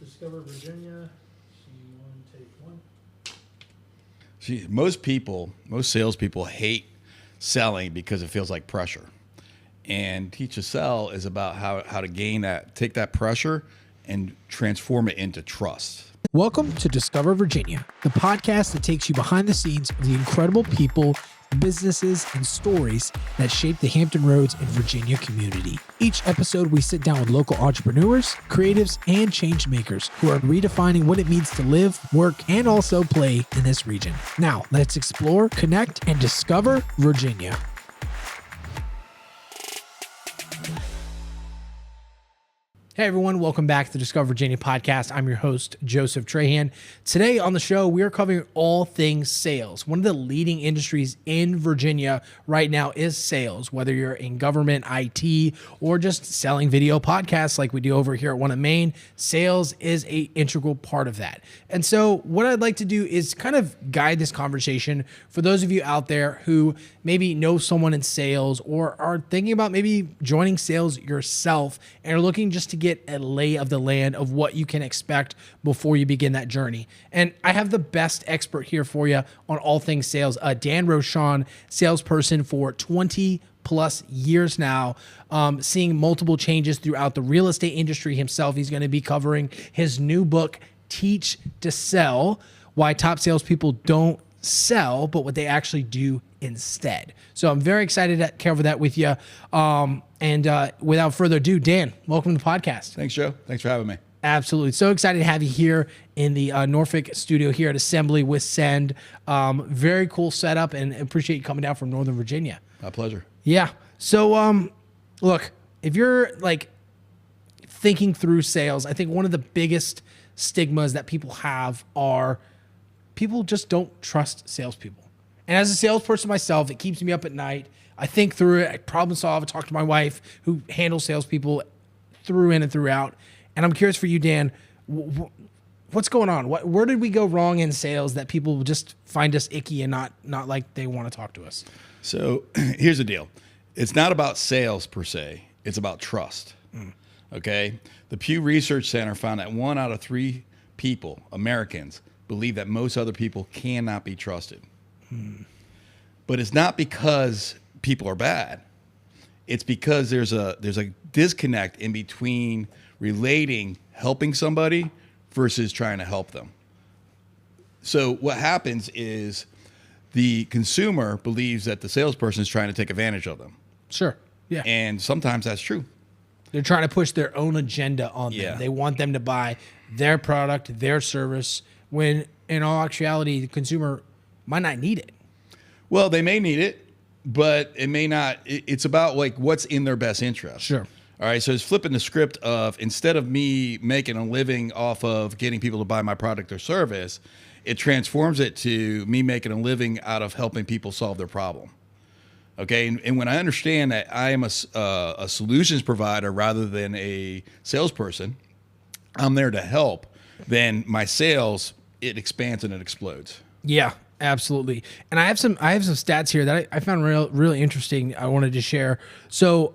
Discover Virginia, C1, take one. See, most salespeople hate selling because it feels like pressure. And Teach to Sell is about how to gain that, take that pressure and transform it into trust. Welcome to Discover Virginia, the podcast that takes you behind the scenes of the incredible people, businesses, and stories that shape the Hampton Roads and Virginia community. Each episode, we sit down with local entrepreneurs, creatives, and change makers who are redefining what it means to live, work, and also play in this region. Now, let's explore, connect, and discover Virginia. Hey everyone, welcome back to the Discover Virginia podcast. I'm your host, Joseph Trahan. Today on the show, we are covering all things sales. One of the leading industries in Virginia right now is sales, whether you're in government, IT, or just selling video podcasts like we do over here at One of Maine. Sales is an integral part of that. And so what I'd like to do is kind of guide this conversation for those of you out there who maybe know someone in sales or are thinking about maybe joining sales yourself and are looking just to get a lay of the land of what you can expect before you begin that journey. And I have the best expert here for you on all things sales, Dan Rochon, salesperson for 20 plus years now, seeing multiple changes throughout the real estate industry himself. He's going to be covering his new book, Teach to Sell, Why Top Salespeople Don't Sell, but what they actually do instead. So I'm very excited to cover that with you. And without further ado, Dan, welcome to the podcast. Thanks, Joe. Thanks for having me. Absolutely. So excited to have you here in the Norfolk studio here at Assembly with Send. Very cool setup and appreciate you coming down from Northern Virginia. My pleasure. Yeah. So look, if you're like thinking through sales, I think one of the biggest stigmas that people have are people just don't trust salespeople. And as a salesperson myself, it keeps me up at night. I think through it, I problem solve, I talk to my wife who handles salespeople through in and throughout. And I'm curious for you, Dan, what's going on? Where did we go wrong in sales that people just find us icky and not like they want to talk to us? So here's the deal. It's not about sales per se. It's about trust. Okay? The Pew Research Center found that 1 out of 3 people, Americans, believe that most other people cannot be trusted. But it's not because people are bad. It's because there's a disconnect in between relating, helping somebody versus trying to help them. So what happens is the consumer believes that the salesperson is trying to take advantage of them. Sure. Yeah. And sometimes that's true. They're trying to push their own agenda on them. Yeah. They want them to buy their product, their service, when in all actuality, the consumer might not need it. Well, they may need it, but it may not. It's about like what's in their best interest. Sure. All right. So it's flipping the script of instead of me making a living off of getting people to buy my product or service, it transforms it to me making a living out of helping people solve their problem. Okay. And when I understand that I am a solutions provider rather than a salesperson, I'm there to help, then my sales, it expands and it explodes. Yeah. Absolutely. And I have some stats here that I found really interesting. I wanted to share. So,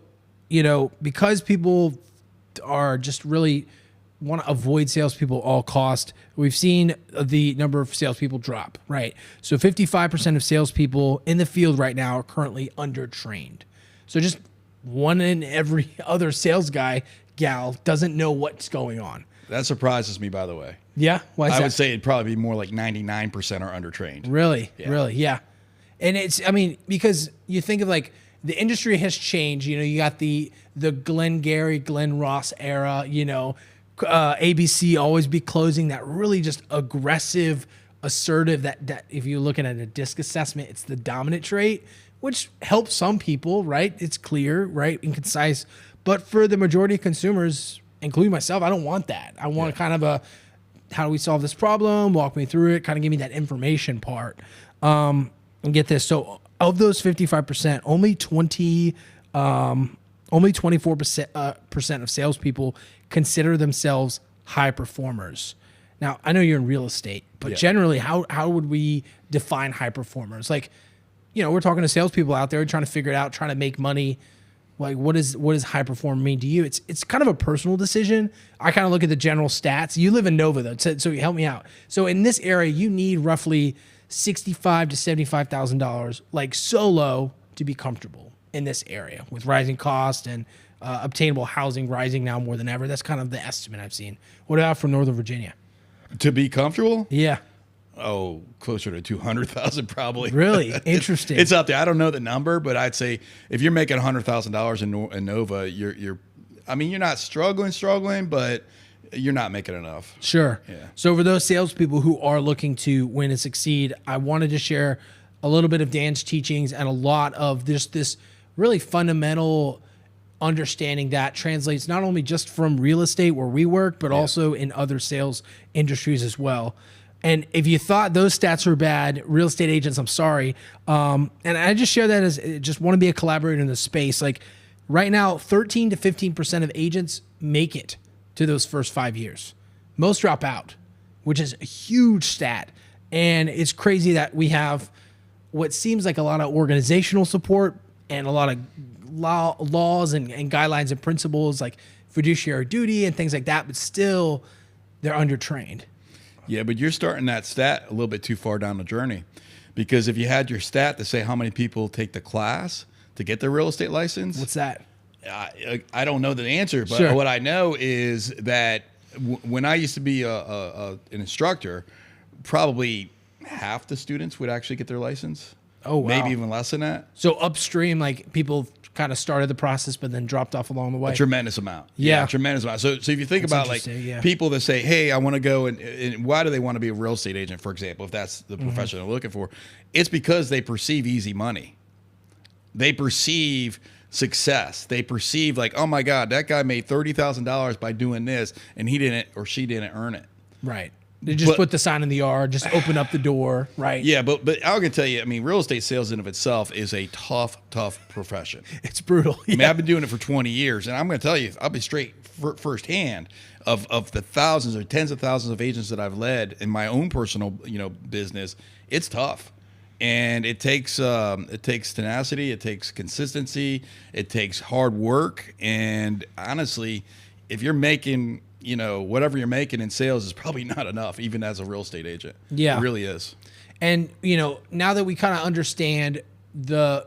because people are just really want to avoid salespeople at all cost, we've seen the number of salespeople drop, right? So 55% of salespeople in the field right now are currently undertrained. So just one in every other sales gal doesn't know what's going on. That surprises me, by the way. Yeah? Why is that? I would say it'd probably be more like 99% are undertrained. Really? Yeah. Really? Yeah. And because you think of like the industry has changed, you got the Glenn Gary, Glenn Ross era, ABC always be closing, that really just aggressive, assertive, that if you're looking at a DISC assessment, it's the dominant trait, which helps some people, right? It's clear, right? And concise. But for the majority of consumers, including myself, I don't want that. I want kind of a, how do we solve this problem? Walk me through it. Kind of give me that information part. And get this. So of those 55%, only 24% of salespeople consider themselves high performers. Now, I know you're in real estate, but generally, how would we define high performers? Like, we're talking to salespeople out there trying to figure it out, trying to make money. Like, what does high performer mean to you? It's kind of a personal decision. I kind of look at the general stats. You live in Nova though, so help me out. So in this area, you need roughly $65,000 to $75,000, like solo, to be comfortable in this area with rising cost and obtainable housing rising now more than ever. That's kind of the estimate I've seen. What about for Northern Virginia? To be comfortable? Yeah. Oh, closer to 200,000 probably. Really? Interesting. It's out there. I don't know the number, but I'd say if you're making $100,000 in Nova, you're not struggling, but you're not making enough. Sure. Yeah. So for those salespeople who are looking to win and succeed, I wanted to share a little bit of Dan's teachings and a lot of this really fundamental understanding that translates not only just from real estate where we work, but also in other sales industries as well. And if you thought those stats were bad, real estate agents, I'm sorry. And I just share that as just want to be a collaborator in the space. Like right now, 13 to 15% of agents make it to those first 5 years. Most drop out, which is a huge stat. And it's crazy that we have what seems like a lot of organizational support and a lot of laws and guidelines and principles like fiduciary duty and things like that, but still they're undertrained. Yeah, but you're starting that stat a little bit too far down the journey, because if you had your stat to say how many people take the class to get their real estate license, What's that? I don't know the answer, but Sure. what I know is that when I used to be an instructor, probably half the students would actually get their license. Oh, wow. Maybe even less than that. So upstream, like people kind of started the process, but then dropped off along the way. A tremendous amount. Yeah. A tremendous amount. So if you think That's about like interesting, yeah. people that say, hey, I want to go and why do they want to be a real estate agent, for example, if that's the profession they're looking for, it's because they perceive easy money. They perceive success. They perceive like, oh my God, that guy made $30,000 by doing this and he didn't or she didn't earn it. Right. They just put the sign in the yard, just open up the door, right? Yeah, but I can tell you, I mean, real estate sales in of itself is a tough profession. It's brutal. I mean, I've been doing it for 20 years, and I'm going to tell you, I'll be straight firsthand of the thousands or tens of thousands of agents that I've led in my own personal, business. It's tough, and it takes tenacity, it takes consistency, it takes hard work, and honestly, if you're making whatever you're making in sales is probably not enough, even as a real estate agent. Yeah. It really is. And now that we kind of understand the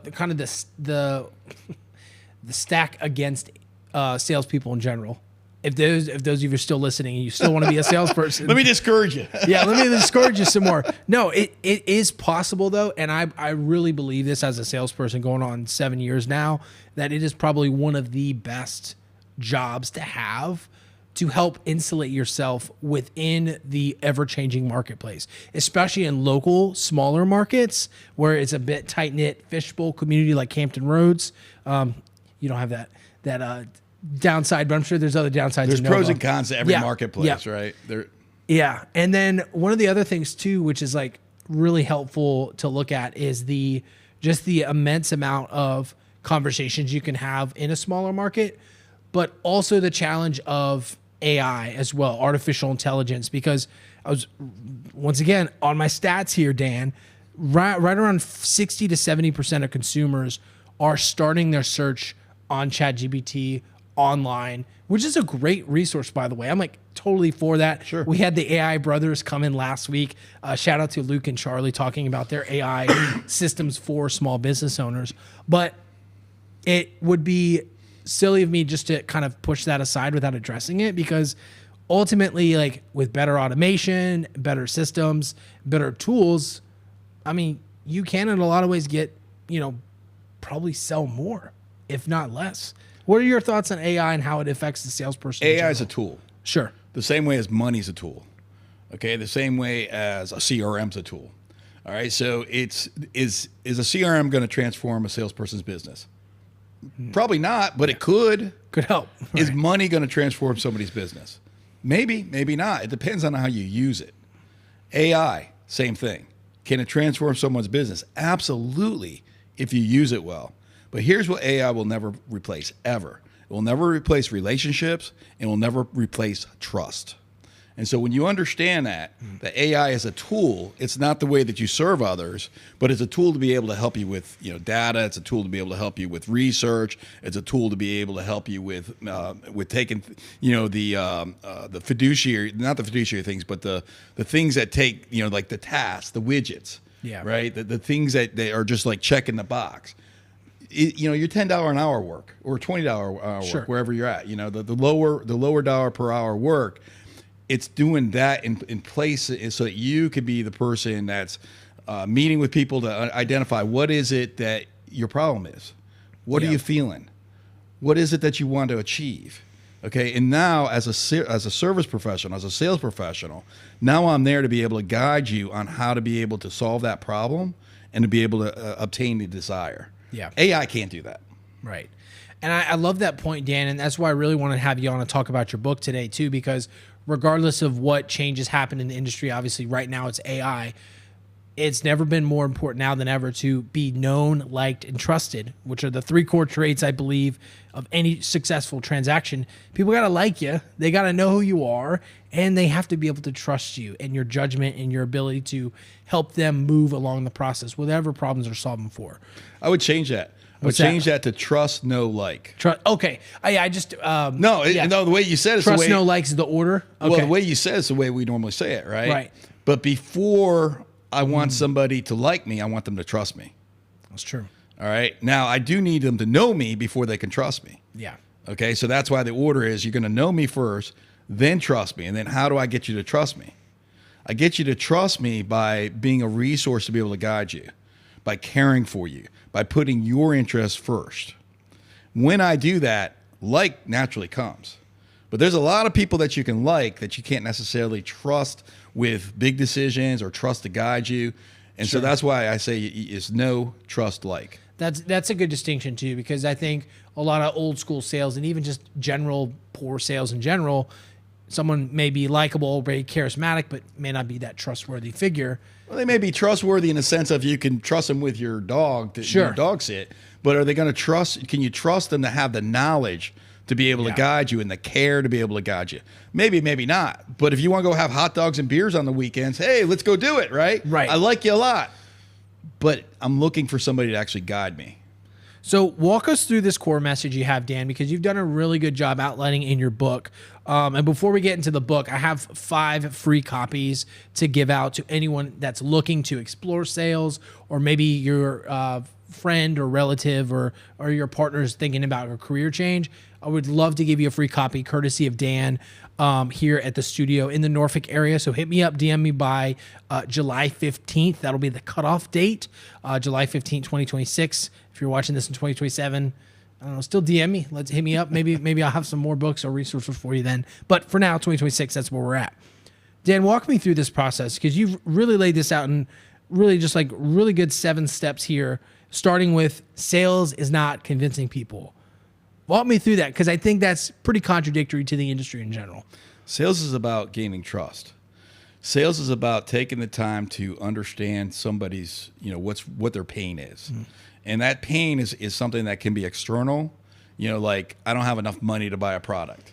stack against salespeople in general, if those of you are still listening and you still want to be a salesperson, Let me discourage you. yeah, let me discourage you some more. No, it is possible though, and I really believe this as a salesperson going on 7 years now, that it is probably one of the best jobs to have to help insulate yourself within the ever-changing marketplace, especially in local, smaller markets where it's a bit tight-knit fishbowl community like Hampton Roads. You don't have that downside, but I'm sure there's other downsides. There's pros and cons to every marketplace, yeah. right? Yeah. And then one of the other things too, which is like really helpful to look at, is the immense amount of conversations you can have in a smaller market, but also the challenge of AI as well, artificial intelligence, because I was, once again, on my stats here, Dan, right around 60 to 70% of consumers are starting their search on ChatGPT online, which is a great resource, by the way. I'm like totally for that. Sure. We had the AI brothers come in last week. Shout out to Luke and Charlie talking about their AI systems for small business owners. But it would be silly of me just to kind of push that aside without addressing it, because ultimately, like with better automation, better systems, better tools, I mean, you can in a lot of ways get, probably sell more, if not less. What are your thoughts on AI and how it affects the salesperson? AI is a tool. Sure. The same way as money's a tool. Okay, the same way as a CRM's a tool. All right, so is a CRM going to transform a salesperson's business? Probably not, but it could. Could help. Is money going to transform somebody's business? Maybe, maybe not. It depends on how you use it. AI, same thing. Can it transform someone's business? Absolutely, if you use it well. But here's what AI will never replace, ever. It will never replace relationships. It will never replace trust. And so when you understand that AI is a tool, it's not the way that you serve others, but it's a tool to be able to help you with data. It's a tool to be able to help you with research. It's a tool to be able to help you with taking the fiduciary, not the fiduciary things, but the things that take like the tasks, the widgets, right? The things that they are just like checking the box. Your $10 an hour work or $20 an hour work, wherever you're at. The lower dollar per hour work. It's doing that in place so that you could be the person that's meeting with people to identify what is it that your problem is. What are you feeling? What is it that you want to achieve? Okay, and now as a service professional, as a sales professional, now I'm there to be able to guide you on how to be able to solve that problem and to be able to obtain the desire. Yeah, AI can't do that. Right. And I love that point, Dan, and that's why I really want to have you on to talk about your book today too, because regardless of what changes happen in the industry, obviously right now it's AI. It's never been more important now than ever to be known, liked, and trusted, which are the 3 core traits, I believe, of any successful transaction. People got to like you. They got to know who you are, and they have to be able to trust you and your judgment and your ability to help them move along the process, whatever problems they're solving for. I would change that. I would change that to trust, know, like. Okay. I just no, the way you said it's trust, the way, know, likes is the order. Okay. Well, the way you said it's the way we normally say it, right? Right. But before I want somebody to like me, I want them to trust me. That's true. All right. Now I do need them to know me before they can trust me. Yeah. Okay. So that's why the order is: you're going to know me first, then trust me, and then how do I get you to trust me? I get you to trust me by being a resource to be able to guide you, by caring for you, by putting your interests first. When I do that, like naturally comes. But there's a lot of people that you can like that you can't necessarily trust with big decisions or trust to guide you. And so that's why I say it's know, trust, like. That's a good distinction too, because I think a lot of old school sales and even just general poor sales in general, someone may be likable, very charismatic, but may not be that trustworthy figure. Well, they may be trustworthy in the sense of you can trust them with your dog, your dog sit, but are they going to trust? Can you trust them to have the knowledge to be able to guide you and the care to be able to guide you? Maybe, maybe not. But if you want to go have hot dogs and beers on the weekends, hey, let's go do it, right? Right. I like you a lot, but I'm looking for somebody to actually guide me. So walk us through this core message you have, Dan, because you've done a really good job outlining in your book. And before we get into the book, I have 5 free copies to give out to anyone that's looking to explore sales, or maybe your friend or relative or your partner is thinking about a career change. I would love to give you a free copy courtesy of Dan here at the studio in the Norfolk area. So hit me up, DM me by July 15th. That'll be the cutoff date, July 15th, 2026. If you're watching this in 2027, I don't know, still DM me. Let's hit me up. Maybe I'll have some more books or resources for you then. But for now, 2026, that's where we're at. Dan, walk me through this process, because you've really laid this out in really just like really good 7 steps here, starting with sales is not convincing people. Walk me through that, because I think that's pretty contradictory to the industry in general. Sales is about gaining trust. Sales is about taking the time to understand somebody's, what their pain is. And that pain is something that can be external, like I don't have enough money to buy a product.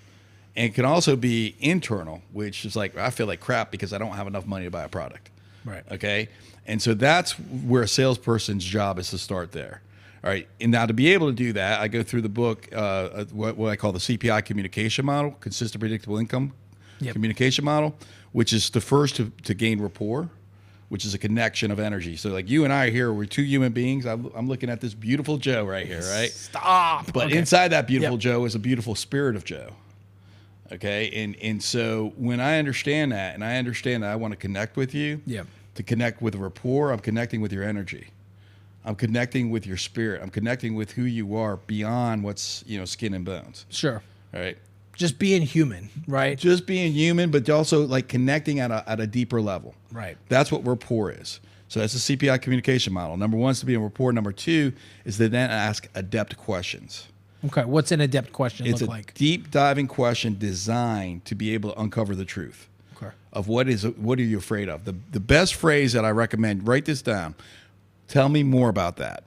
And it can also be internal, which is like, I feel like crap because I don't have enough money to buy a product. Right. Okay. And so that's where a salesperson's job is to start there. All right. And now to be able to do that, I go through the book, what I call the CPI communication model, consistent predictable income communication model, which is the first to gain rapport, which is a connection of energy. So like you and I are here, we're 2 human beings. I'm looking at this beautiful Joe right here, right? Stop. But inside that beautiful Joe is a beautiful spirit of Joe. Okay. And so when I understand that, and I understand that I want to connect with you, to connect with rapport, I'm connecting with your energy. I'm connecting with your spirit. I'm connecting with who you are beyond what's, skin and bones. Sure. All right. Just being human, right? Just being human, but also like connecting at a deeper level. Right. That's what rapport is. So that's the CPI communication model. Number 1 is to be in rapport. Number 2 is to then ask adept questions. Okay. What's an adept question It's look a like? deep diving question designed to be able to uncover the truth of what are you afraid of. The best phrase that I recommend, write this down. Tell me more about that.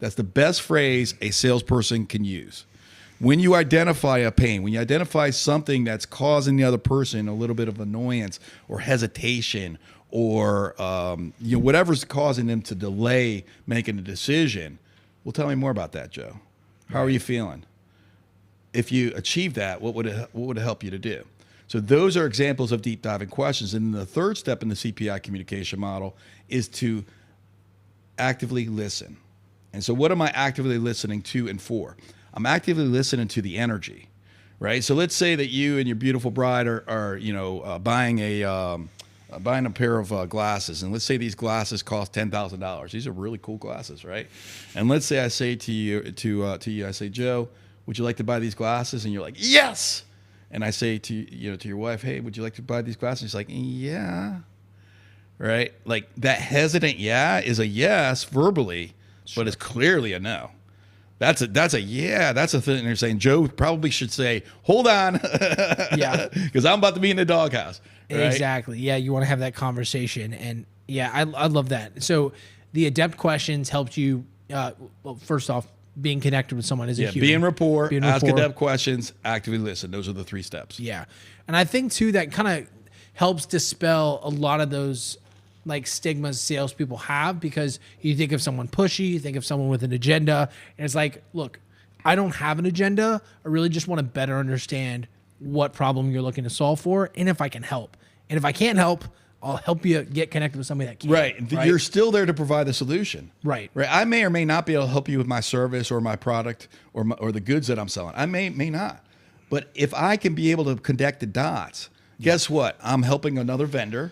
That's the best phrase a salesperson can use. When you identify a pain, when you identify something that's causing the other person a little bit of annoyance or hesitation, or whatever's causing them to delay making a decision, well, tell me more about that, Joe. How are you feeling? If you achieve that, what would it help you to do? So those are examples of deep diving questions. And the third step in the CPI communication model is to actively listen. And so what am I actively listening to and for? I'm actively listening to the energy, right? So let's say that you and your beautiful bride are buying a pair of glasses, and let's say these glasses cost $10,000. These are really cool glasses, right? And let's say I say to you, I say, Joe, would you like to buy these glasses? And you're like, yes. And I say to your wife, hey, would you like to buy these glasses? She's like, yeah. Right? Like that hesitant yeah is a yes verbally, but it's clearly a no. That's a yeah. That's a thing they're saying. Joe probably should say, hold on. Yeah. Because I'm about to be in the doghouse. Right? Exactly. Yeah. You want to have that conversation. And yeah, I love that. So the adept questions helped you, well, first off, being connected with someone as a human. Be in rapport, ask adept questions, actively listen. Those are the 3 steps. Yeah. And I think too, that kind of helps dispel a lot of those like stigmas salespeople have, because you think of someone pushy, you think of someone with an agenda, and it's like, look, I don't have an agenda. I really just want to better understand what problem you're looking to solve for, and if I can help. And if I can't help, I'll help you get connected with somebody that can. Right. You're still there to provide the solution. Right. I may or may not be able to help you with my service or my product or the goods that I'm selling. I may not. But if I can be able to connect the dots, guess what? I'm helping another vendor.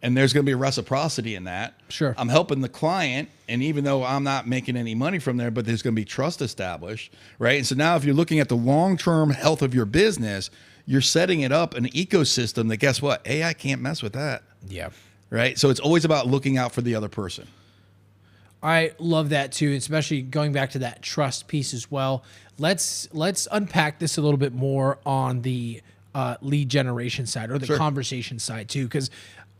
And there's going to be a reciprocity in that. Sure. I'm helping the client, and even though I'm not making any money from there, but there's going to be trust established, right? And so now if you're looking at the long-term health of your business, you're setting it up an ecosystem that, guess what? AI can't mess with that. Yeah. Right? So it's always about looking out for the other person. I love that too, especially going back to that trust piece as well. Let's unpack this a little bit more on the lead generation side or the conversation side too, because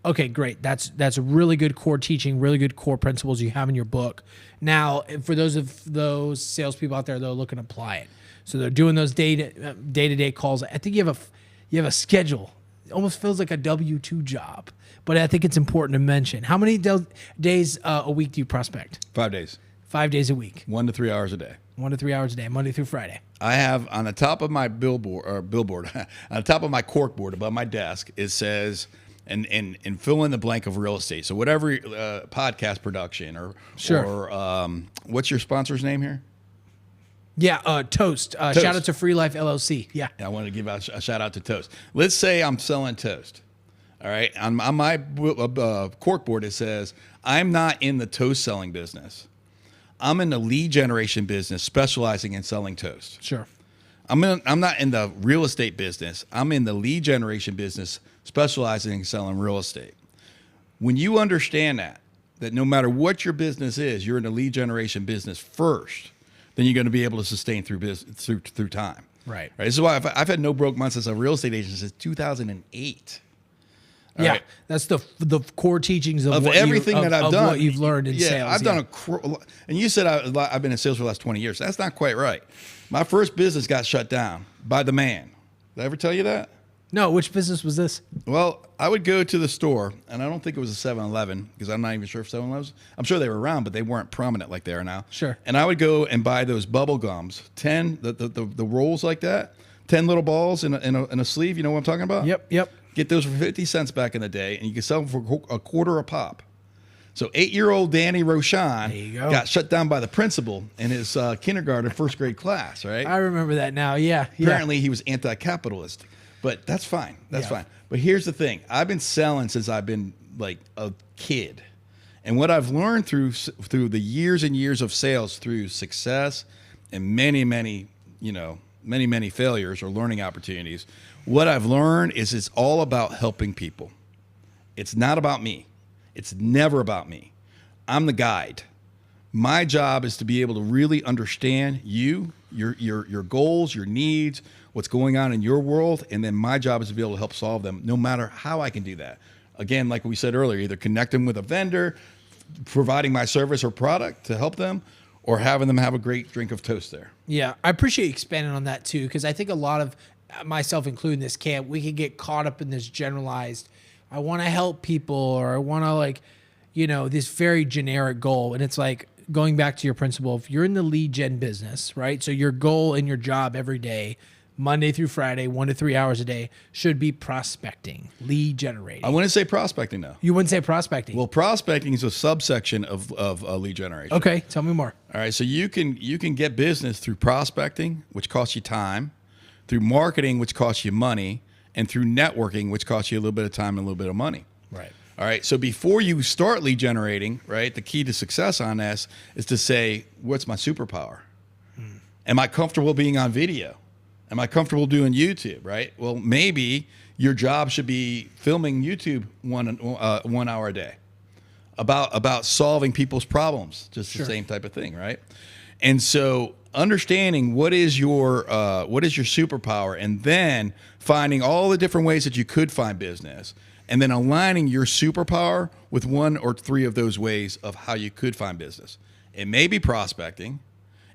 okay, great. That's really good core teaching, really good core principles you have in your book. Now, for those salespeople out there, they're looking to apply it. So they're doing those day-to-day calls. I think you have a schedule. It almost feels like a W-2 job, but I think it's important to mention. How many days a week do you prospect? 5 days. 5 days a week. 1 to 3 hours a day. 1 to 3 hours a day, Monday through Friday. I have on the top of my billboard, on the top of my corkboard above my desk, it says, and fill in the blank of real estate. So whatever podcast production or what's your sponsor's name here? Yeah, Toast. Shout out to Free Life LLC. Yeah. I want to give a shout out to Toast. Let's say I'm selling toast. All right. On my corkboard, it says, I'm not in the toast selling business. I'm in the lead generation business specializing in selling toast. Sure. I'm not in the real estate business. I'm in the lead generation business specializing in selling real estate. When you understand that no matter what your business is, you're in the lead generation business first, then you're going to be able to sustain through time. Right. This is why I've had no broke months as a real estate agent since 2008. Right. That's the core teachings of everything that I've done. What you've learned in sales. I've done and you said I've been in sales for the last 20 years. That's not quite right. My first business got shut down by the man. Did I ever tell you that? No. Which business was this? Well, I would go to the store, and I don't think it was a 7-Eleven, because I'm not even sure if 7-Elevens. I'm sure they were around, but they weren't prominent like they are now. Sure. And I would go and buy those bubble gums, 10 the rolls like that, 10 little balls in a sleeve. You know what I'm talking about? Yep. Get those for 50 cents back in the day, and you could sell them for a quarter a pop. So 8-year-old Danny Rochon got shut down by the principal in his kindergarten first grade class, right? I remember that now, yeah. Apparently he was anti-capitalist, but that's fine. That's fine. But here's the thing. I've been selling since I've been like a kid. And what I've learned through the years and years of sales, through success and many failures or learning opportunities, what I've learned is it's all about helping people. It's not about me. It's never about me. I'm the guide. My job is to be able to really understand you, your goals, your needs, what's going on in your world, and then my job is to be able to help solve them, no matter how I can do that. Again, like we said earlier, either connect them with a vendor, providing my service or product to help them, or having them have a great drink of toast there. Yeah, I appreciate you expanding on that too, because I think a lot of, myself including this camp, we can get caught up in this generalized, I want to help people, or I want to, like, this very generic goal. And it's like, going back to your principle, if you're in the lead gen business, right? So your goal in your job every day, Monday through Friday, 1 to 3 hours a day, should be prospecting, lead generating. I wouldn't say prospecting, though. You wouldn't say prospecting? Well, prospecting is a subsection of lead generation. Okay, tell me more. All right, so you can get business through prospecting, which costs you time, through marketing, which costs you money, and through networking, which costs you a little bit of time and a little bit of money. Right. All right, so before you start lead generating, right, the key to success on this is to say, what's my superpower? Am I comfortable being on video? Am I comfortable doing YouTube, right? Well, maybe your job should be filming YouTube 1 hour a day about solving people's problems, just the same type of thing, right? And so understanding what is your superpower, and then finding all the different ways that you could find business, and then aligning your superpower with 1 or 3 of those ways of how you could find business. It may be prospecting,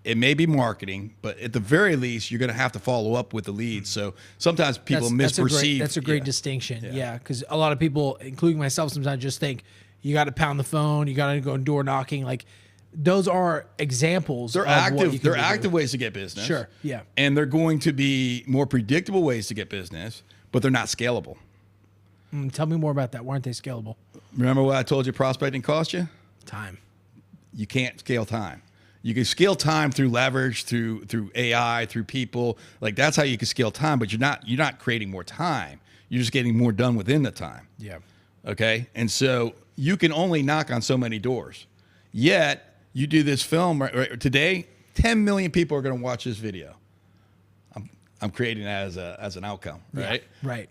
it may be marketing, but at the very least, you're going to have to follow up with the leads. So sometimes people misperceive. That's a great distinction. Yeah, because a lot of people, including myself, sometimes just think you got to pound the phone, you got to go door knocking. Like, those are examples. They're active. They're active ways to get business. Sure. Yeah. And they're going to be more predictable ways to get business, but they're not scalable. Tell me more about that. Why aren't they scalable? Remember what I told you prospecting cost you? Time. You can't scale time. You can scale time through leverage, through AI, through people. Like, that's how you can scale time, but you're not creating more time. You're just getting more done within the time. Yeah. Okay? And so you can only knock on so many doors. Yet, you do this film right today, 10 million people are going to watch this video. I'm creating that as an outcome, right? Yeah, right.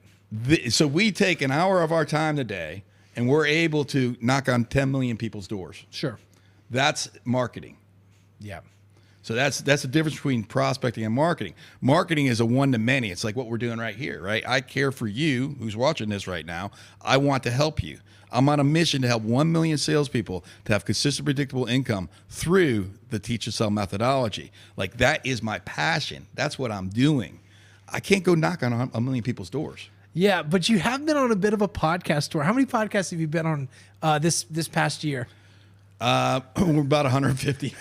So we take an hour of our time today, and we're able to knock on 10 million people's doors. Sure. That's marketing. Yeah. So that's the difference between prospecting and marketing. Marketing is a one-to-many. It's like what we're doing right here, right? I care for you who's watching this right now. I want to help you. I'm on a mission to help 1 million salespeople to have consistent, predictable income through the Teach to Sell methodology. Like, that is my passion. That's what I'm doing. I can't go knock on 1 million people's doors. Yeah, but you have been on a bit of a podcast tour. How many podcasts have you been on this past year? We're about 150.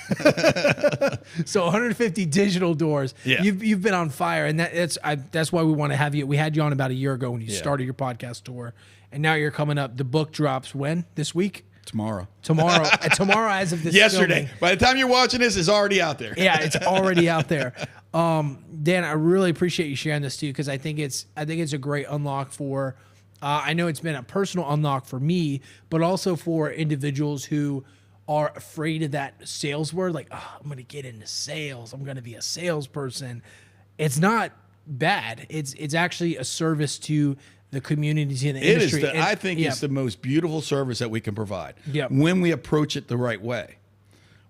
So 150 digital doors. Yeah. You've been on fire, and that's why we want to have you. We had you on about a year ago when you started your podcast tour, and now you're coming up. The book drops when? This week? Tomorrow. Tomorrow as of this Yesterday. filming. By the time you're watching this, it's already out there. Yeah, it's already out there. Dan, I really appreciate you sharing this too, because I think it's a great unlock for. I know it's been a personal unlock for me, but also for individuals who are afraid of that sales word. Like, oh, I'm going to get into sales. I'm going to be a salesperson. It's not bad. It's actually a service to the community, to the industry. I think it's the most beautiful service that we can provide Yep. when we approach it the right way.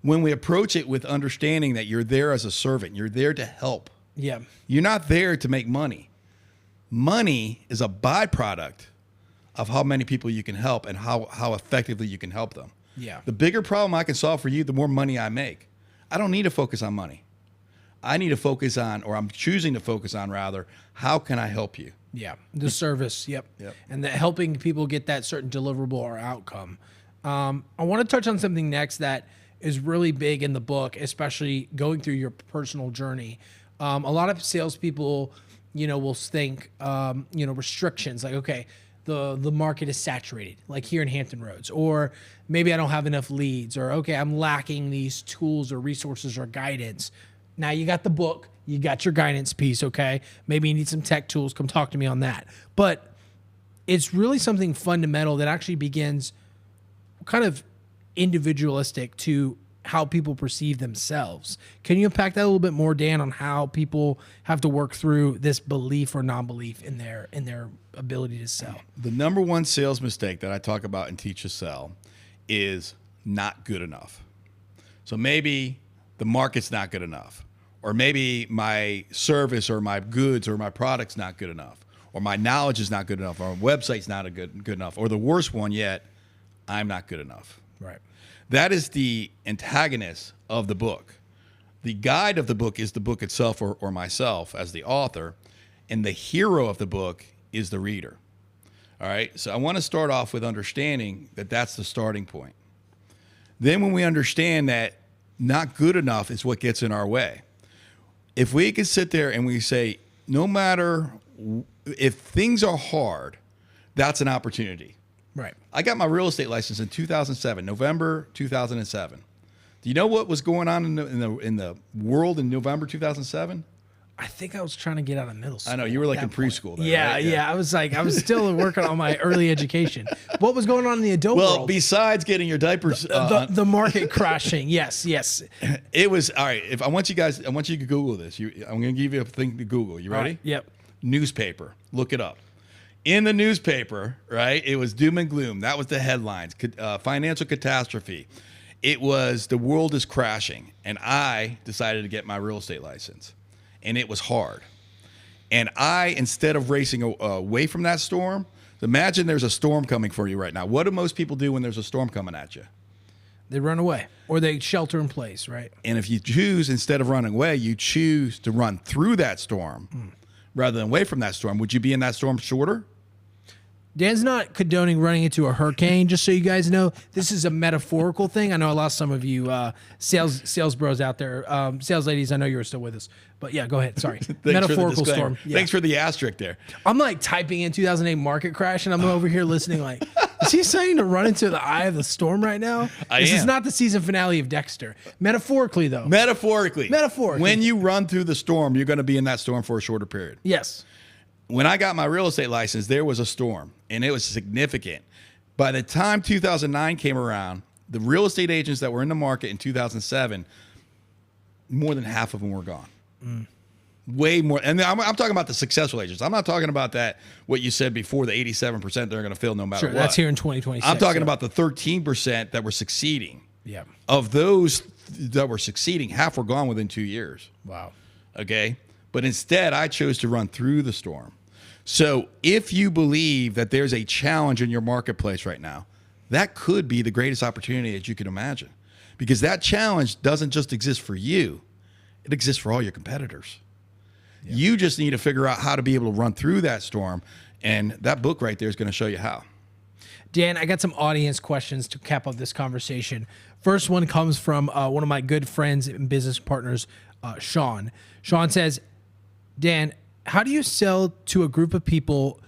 When we approach it with understanding that you're there as a servant, you're there to help. Yeah. You're not there to make money. Money is a byproduct of how many people you can help and how effectively you can help them. Yeah. The bigger problem I can solve for you, the more money I make. I don't need to focus on money. I need to focus on, or I'm choosing to focus on rather, how can I help you? Yeah, the service. Yep. And helping people get that certain deliverable or outcome. I want to touch on something next that is really big in the book, especially going through your personal journey. A lot of salespeople, will think, restrictions like, okay, the market is saturated, like here in Hampton Roads, or maybe I don't have enough leads, or okay, I'm lacking these tools or resources or guidance. Now you got the book, you got your guidance piece, okay? Maybe you need some tech tools, come talk to me on that. But it's really something fundamental that actually begins kind of individualistic to how people perceive themselves. Can you unpack that a little bit more, Dan, on how people have to work through this belief or non-belief in their ability to sell? The number one sales mistake that I talk about in Teach to Sell is not good enough. So maybe the market's not good enough, or maybe my service or my goods or my product's not good enough, or my knowledge is not good enough, or my website's not good enough, or the worst one yet, I'm not good enough. Right. That is the antagonist of the book. The guide of the book is the book itself or myself as the author, and the hero of the book is the reader. All right. So I want to start off with understanding that that's the starting point. Then when we understand that not good enough is what gets in our way. If we can sit there and we say, no matter if things are hard, that's an opportunity. Right. I got my real estate license in 2007, November 2007. Do you know what was going on in the world in November 2007? I think I was trying to get out of middle school. I know you were like in at that point. preschool. There, Yeah, right? yeah. I was still working on my early education. What was going on in the adult Well, world? besides getting your diapers, The market crashing. Yes. it was all right. If I want you to Google this. I'm going to give you a thing to Google. You ready? All right, yep. Newspaper. Look it up. In the newspaper, right? It was doom and gloom. That was the headlines. Financial catastrophe. It was the world is crashing, and I decided to get my real estate license, and it was hard. And I, instead of racing away from that storm, imagine there's a storm coming for you right now. What do most people do when there's a storm coming at you? They run away or they shelter in place, right? And if you choose, instead of running away, you choose to run through that storm rather than away from that storm, would you be in that storm shorter? Dan's not condoning running into a hurricane, just so you guys know. This is a metaphorical thing. I know I lost some of you sales bros out there. Sales ladies, I know you were still with us. But yeah, go ahead. Sorry. Metaphorical storm. Yeah. Thanks for the asterisk there. I'm like typing in 2008 market crash, and I'm over here listening like, is he saying to run into the eye of the storm right now? This is not the season finale of Dexter. Metaphorically, though. Metaphorically. Metaphorically. When you run through the storm, you're going to be in that storm for a shorter period. Yes. When I got my real estate license, there was a storm, and it was significant. By the time 2009 came around, the real estate agents that were in the market in 2007, more than half of them were gone. Way more. And I'm talking about the successful agents. I'm not talking about that, what you said before, the 87% they're going to fill no matter what. That's here in 2026. I'm talking about the 13% that were succeeding. Yeah. Of those that were succeeding, half were gone within 2 years. Wow. Okay? But instead, I chose to run through the storm. So if you believe that there's a challenge in your marketplace right now, that could be the greatest opportunity that you can imagine. Because that challenge doesn't just exist for you. It exists for all your competitors. Yeah. You just need to figure out how to be able to run through that storm. And that book right there is going to show you how. Dan, I got some audience questions to cap up this conversation. First one comes from one of my good friends and business partners, Sean. Sean says, Dan, how do you sell to a group of people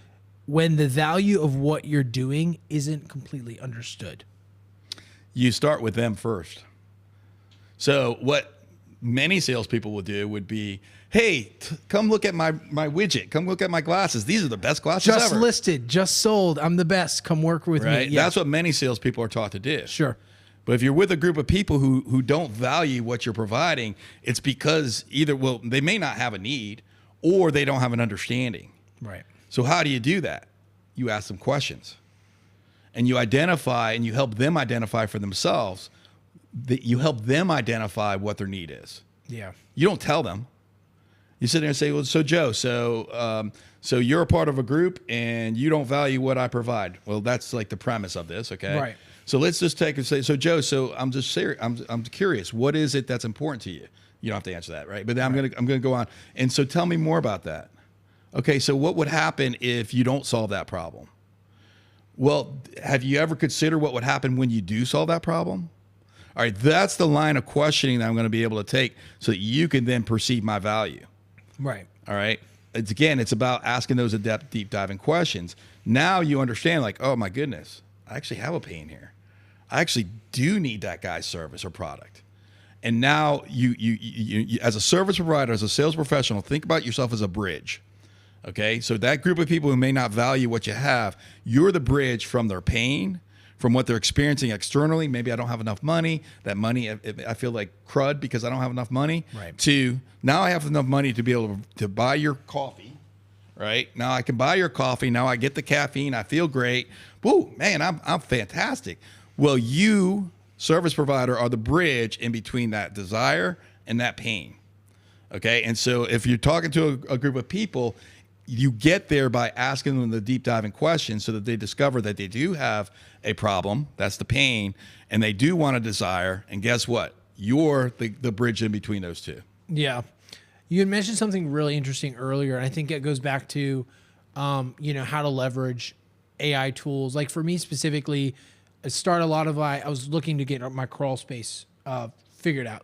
when the value of what you're doing isn't completely understood? You start with them first. So what many salespeople will do would be, hey, come look at my widget. Come look at my glasses. These are the best glasses just ever. Listed, just sold. I'm the best. Come work with me. Yeah. That's what many salespeople are taught to do. Sure. But if you're with a group of people who don't value what you're providing, it's because either, well, they may not have a need or they don't have an understanding. Right. So how do you do that? You ask them questions. And you identify and you help them identify for themselves. You help them identify what their need is. Yeah. You don't tell them. You sit there and say, well, so Joe, so you're a part of a group and you don't value what I provide. Well, that's like the premise of this, okay? Right. So let's just take and say, so Joe, so I'm just serious. I'm curious. What is it that's important to you? You don't have to answer that, right? But then I'm gonna go on. And so tell me more about that. Okay, so what would happen if you don't solve that problem? Well, have you ever considered what would happen when you do solve that problem? All right, that's the line of questioning that I'm going to be able to take so that you can then perceive my value. Right. All right. It's about asking those deep diving questions. Now you understand, like, oh my goodness, I actually have a pain here. I actually do need that guy's service or product. And now you as a service provider, as a sales professional, think about yourself as a bridge. Okay. So that group of people who may not value what you have, you're the bridge from their pain, from what they're experiencing externally. Maybe I don't have enough money. That money, I feel like crud because I don't have enough money. Right. To now I have enough money to be able to buy your coffee. Right. Now I can buy your coffee. Now I get the caffeine. I feel great. Woo, man, I'm fantastic. Well, you, service provider, are the bridge in between that desire and that pain. Okay. And so if you're talking to a group of people, you get there by asking them the deep diving questions so that they discover that they do have a problem. That's the pain. And they do want a desire. And guess what? You're the bridge in between those two. Yeah. You had mentioned something really interesting earlier, and I think it goes back to, how to leverage AI tools. Like for me specifically, I was looking to get my crawl space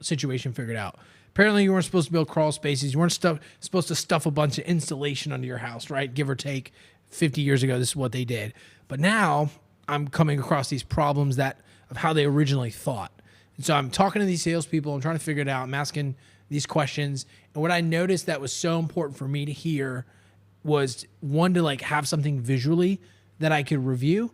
situation figured out. Apparently you weren't supposed to build crawl spaces. You weren't supposed to stuff a bunch of insulation under your house, right? Give or take 50 years ago, this is what they did. But now I'm coming across these problems of how they originally thought. And so I'm talking to these salespeople. I'm trying to figure it out. I'm asking these questions. And what I noticed that was so important for me to hear was, one, to like have something visually that I could review,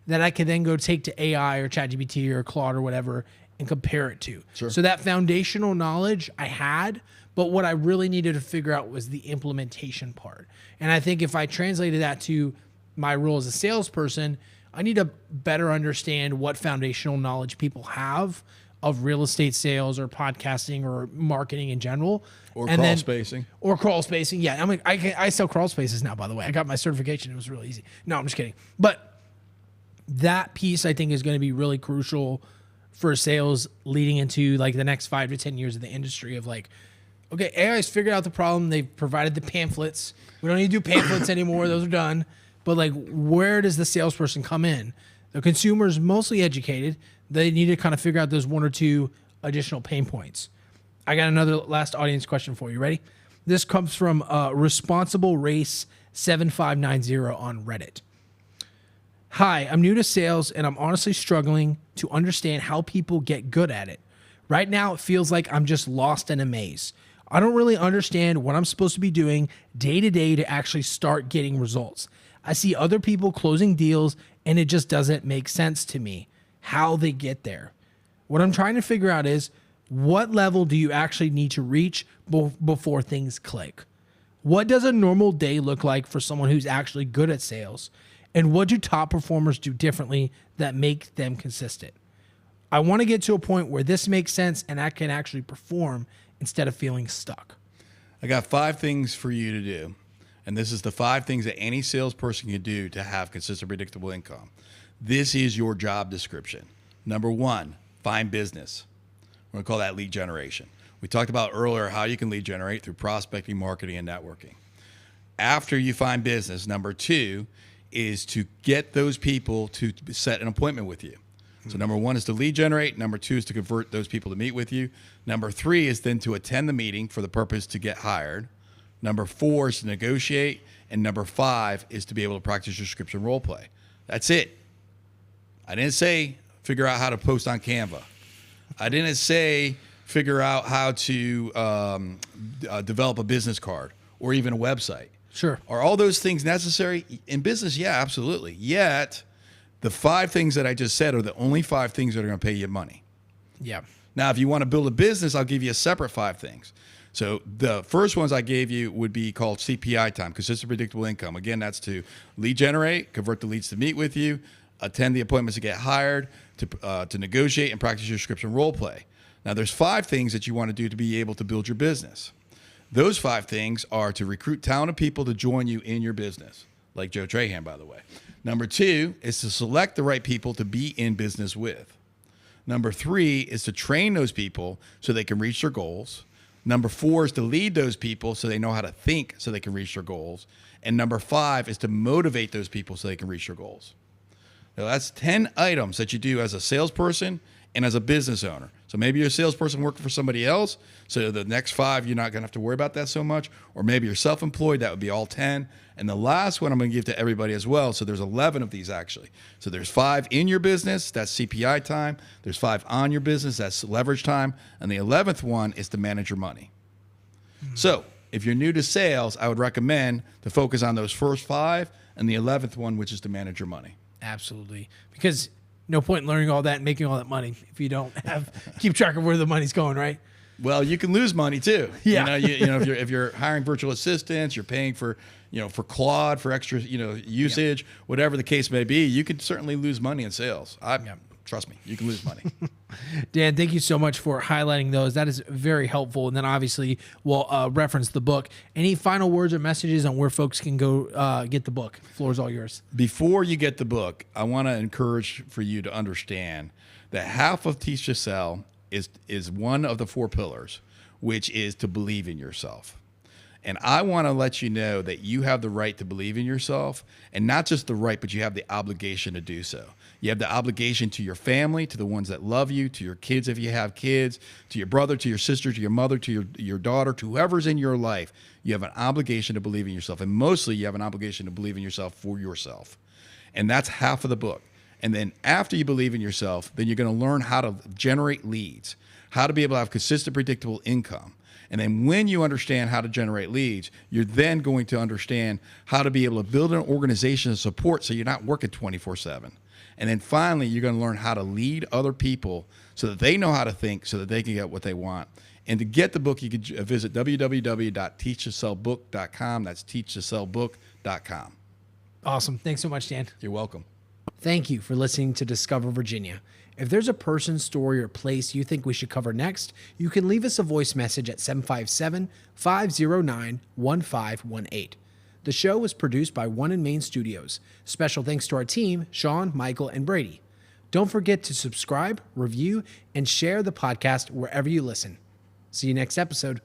that I could then go take to AI or ChatGPT or Claude or whatever and compare it to. Sure. So that foundational knowledge I had, but what I really needed to figure out was the implementation part. And I think if I translated that to my role as a salesperson, I need to better understand what foundational knowledge people have of real estate sales or podcasting or marketing in general. Or crawl spacing. Or crawl spacing. Yeah, I sell crawl spaces now, by the way. I got my certification. It was really easy. No, I'm just kidding. But that piece, I think, is going to be really crucial for sales leading into like the next 5 to 10 years of the industry of like, okay, AI's figured out the problem. They've provided the pamphlets. We don't need to do pamphlets anymore. Those are done. But like, where does the salesperson come in? The consumer's mostly educated. They need to kind of figure out those 1 or 2 additional pain points. I got another last audience question for you. Ready? This comes from Responsible Race 7590 on Reddit. Hi, I'm new to sales and I'm honestly struggling to understand how people get good at it. Right now, it feels like I'm just lost in a maze. I don't really understand what I'm supposed to be doing day to day to actually start getting results. I see other people closing deals and it just doesn't make sense to me how they get there. What I'm trying to figure out is, what level do you actually need to reach before things click? What does a normal day look like for someone who's actually good at sales? And what do top performers do differently that make them consistent? I want to get to a point where this makes sense and I can actually perform instead of feeling stuck. I got 5 things for you to do. And this is the 5 things that any salesperson can do to have consistent, predictable income. This is your job description. Number 1, find business. We're going to call that lead generation. We talked about earlier how you can lead generate through prospecting, marketing, and networking. After you find business, number 2 is to get those people to set an appointment with you. So number 1 is to lead generate. Number 2 is to convert those people to meet with you. Number 3 is then to attend the meeting for the purpose to get hired. Number 4 is to negotiate. And number 5 is to be able to practice your scripts and role play. That's it. I didn't say figure out how to post on Canva. I didn't say figure out how to develop a business card or even a website. Sure. Are all those things necessary? In business, yeah, absolutely. Yet, the 5 things that I just said are the only 5 things that are going to pay you money. Yeah. Now, if you want to build a business, I'll give you a separate 5 things. So the first ones I gave you would be called CPI time, consistent, predictable income. Again, that's to lead generate, convert the leads to meet with you, attend the appointments to get hired, to negotiate and practice your scripts and role play. Now, there's 5 things that you want to do to be able to build your business. Those 5 things are to recruit talented people to join you in your business, like Joe Trahan, by the way. Number 2 is to select the right people to be in business with. Number 3 is to train those people so they can reach their goals. Number 4 is to lead those people so they know how to think so they can reach their goals. And number 5 is to motivate those people so they can reach their goals. Now, that's 10 items that you do as a salesperson and as a business owner. So maybe you're a salesperson working for somebody else, so the next 5, you're not going to have to worry about that so much. Or maybe you're self-employed, that would be all 10. And the last one I'm going to give to everybody as well. So there's 11 of these actually. So there's 5 in your business, that's CPI time. There's 5 on your business, that's leverage time. And the 11th one is to manage your money. So if you're new to sales, I would recommend to focus on those first 5 and the 11th one, which is to manage your money. Absolutely. Because no point in learning all that and making all that money if you don't keep track of where the money's going, right? Well, you can lose money too. Yeah. You know, if you're hiring virtual assistants, you're paying for Claude for extra, usage, whatever the case may be, you could certainly lose money in sales. Trust me, you can lose money. Dan, thank you so much for highlighting those. That is very helpful. And then obviously we'll reference the book. Any final words or messages on where folks can go get the book? The floor is all yours. Before you get the book, I want to encourage for you to understand that half of Teach to Sell is one of the 4 pillars, which is to believe in yourself. And I want to let you know that you have the right to believe in yourself, and not just the right, but you have the obligation to do so. You have the obligation to your family, to the ones that love you, to your kids if you have kids, to your brother, to your sister, to your mother, to your daughter, to whoever's in your life. You have an obligation to believe in yourself. And mostly you have an obligation to believe in yourself for yourself. And that's half of the book. And then after you believe in yourself, then you're going to learn how to generate leads, how to be able to have consistent, predictable income. And then when you understand how to generate leads, you're then going to understand how to be able to build an organization of support so you're not working 24/7. And then finally, you're going to learn how to lead other people so that they know how to think, so that they can get what they want. And to get the book, you can visit www.teachtosellbook.com. That's teachtosellbook.com. Awesome. Thanks so much, Dan. You're welcome. Thank you for listening to Discover Virginia. If there's a person, story, or place you think we should cover next, you can leave us a voice message at 757-509-1518. The show was produced by One in Main Studios. Special thanks to our team, Sean, Michael, and Brady. Don't forget to subscribe, review, and share the podcast wherever you listen. See you next episode.